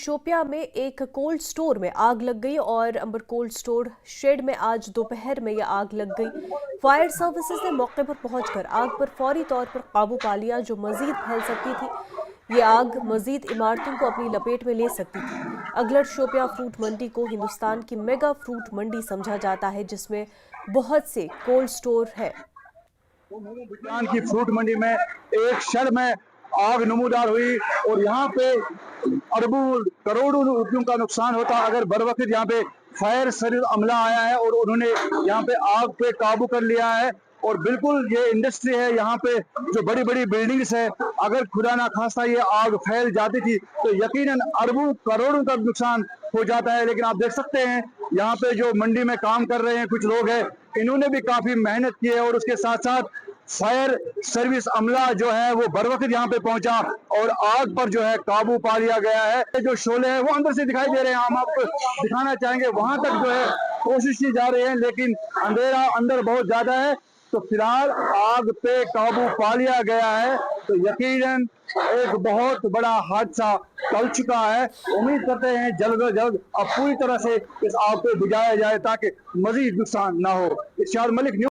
शोपियां में एक cold store में आग लग गई और अंबर कोल्ड स्टोर शेड में आज दोपहर में यह आग लग गई। फायर सर्विसेज ने मौके पर पहुंचकर आग पर फौरी तौर पर काबू पा लिया, जो मजीद फैल सकती थी। ये आग मजीद इमारतों को अपनी लपेट में ले सकती थी। अगलट शोपियां फ्रूट मंडी को हिंदुस्तान की मेगा फ्रूट मंडी समझा जाता है, जिसमें बहुत से कोल्ड स्टोर है। हिंदुस्तान की फ्रूट मंडी में एक शेड में आग नमूदार हुई और यहाँ पे अरबों करोड़ों रुपयों का नुकसान होता अगर बर वक्त यहाँ पे फायर सर्विस अमला आया है और उन्होंने यहाँ पे आग पे काबू कर लिया है। और बिल्कुल ये इंडस्ट्री है, यहाँ पे जो बड़ी बड़ी बिल्डिंग्स है, अगर खुदा ना खास्ता ये आग फैल जाती थी तो यकीनन अरबों करोड़ों का नुकसान हो जाता है। लेकिन आप देख सकते हैं यहाँ पे जो मंडी में काम कर रहे हैं कुछ लोग हैं, इन्होंने भी काफी मेहनत की है और उसके साथ साथ फायर सर्विस अमला जो है वो बर वक्त यहाँ पे पहुंचा और आग पर जो है काबू पा लिया गया है। जो शोले हैं वो अंदर से दिखाई दे रहे हैं, हम आपको दिखाना चाहेंगे। वहां तक जो है कोशिश की जा रही है लेकिन अंधेरा अंदर बहुत ज्यादा है। तो फिलहाल आग पे काबू पा लिया गया है, तो यकीनन एक बहुत बड़ा हादसा टल चुका है। उम्मीद करते हैं जल्द से जल्द अब पूरी तरह से इस आग को बुझाया जाए ताकि मजीद नुकसान ना हो। इरशाद मलिक।